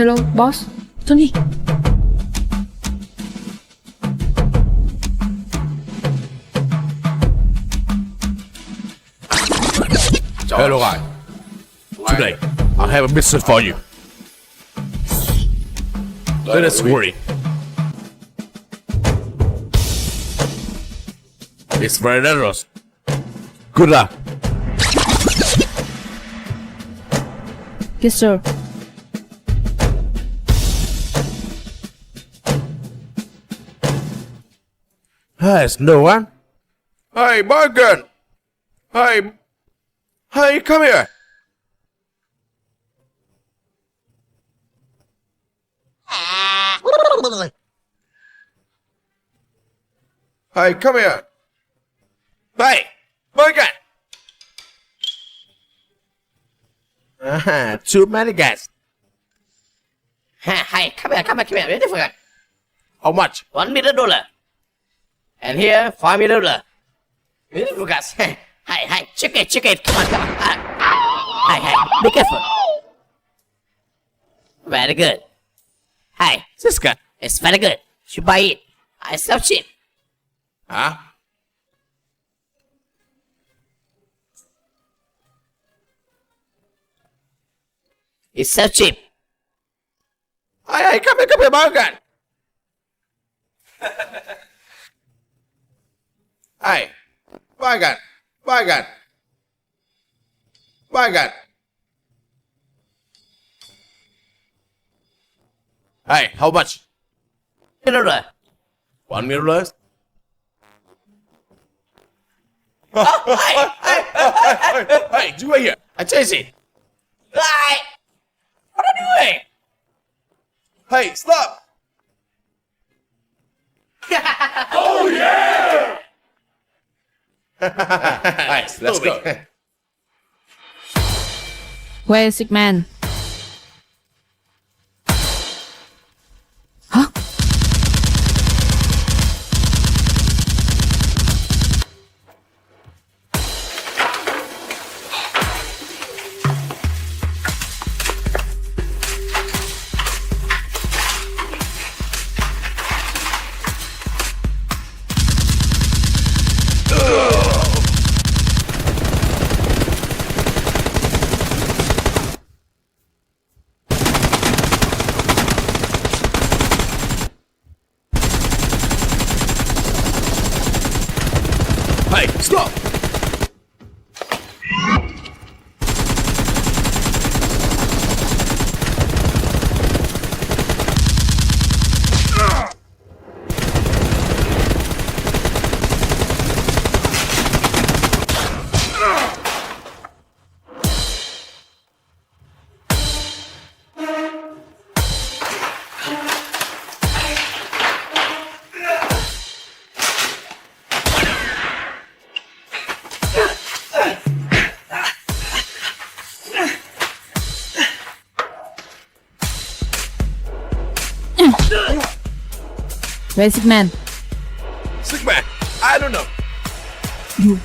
Hello, boss. Tony. Hello, guy. Today, I have a mission for you. Let us worry. It's very dangerous. Good luck. Yes, sir. There's no one. Hey, Morgan. Hey, come here. Hey, come here. Hey, Morgan. Too many guys. Hey, come here. Ready for it? How much? $1 million. And here, $5 million. Ready for guys? Hey, check it. Come on. Hey, be careful. Very good. Hey, This guy. it's very good. You buy it. I sell cheap. Huh? It's so cheap. Hey, come here, Morgan. Hey, Morgan. Hey, how much? $1 $1 million? Hey, do it here. I chase it. Hey, what are you doing? Hey, stop. Nice, let's go. Where is Sigman? Huh? Hey, stop. Where is Sigman? Sick man, I don't know. You.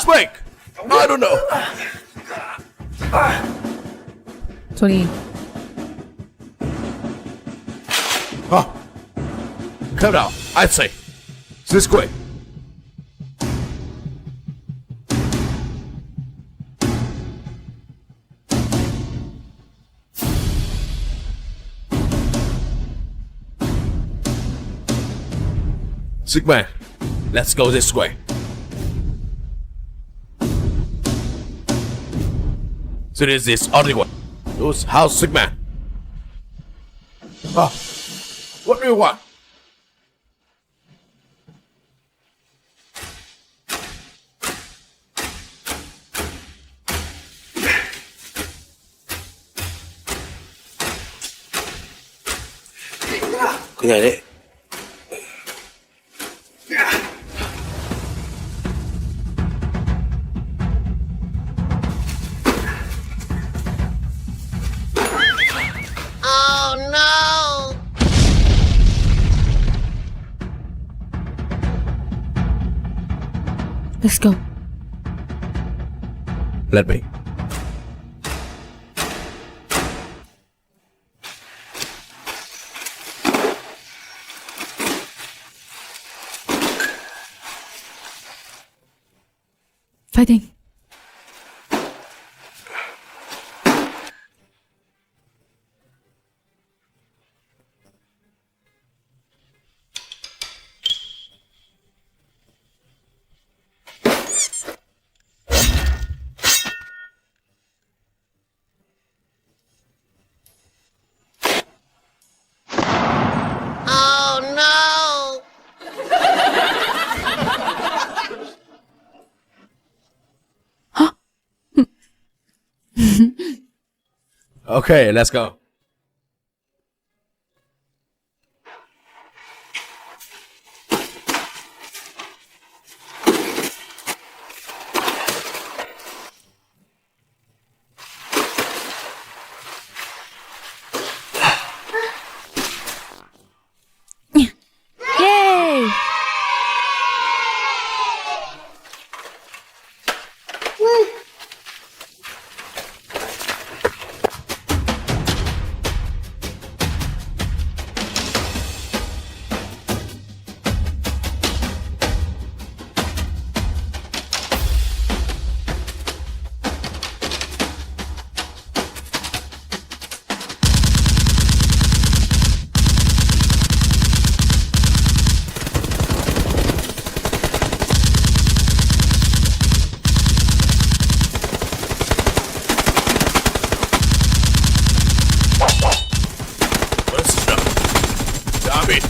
Spike, I don't know. Tony. Oh. Come down, I'd say. This way. Sigma, let's go this way. So this is only one. Who's house Sigma? Oh, what do you want? 그냥 해. Let's go. Let me. 파이팅. Oh no! Okay, let's go. Yay! Let's go. Damn it.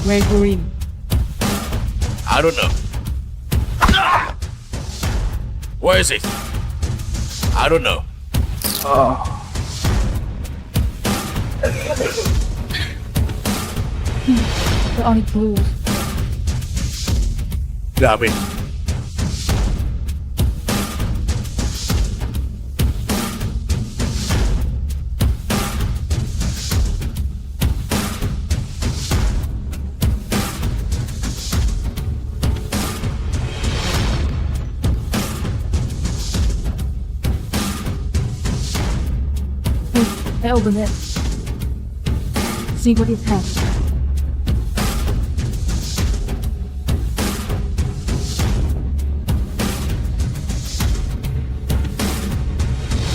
Very green. I don't know. Where is it? I don't know. The only blue. Damn it. I open it. See what it has.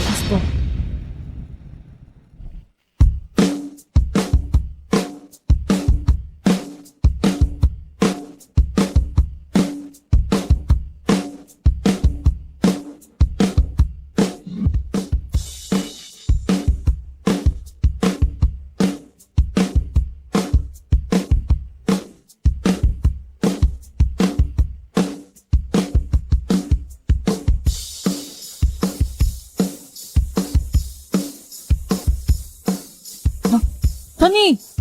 Let's go. 토니!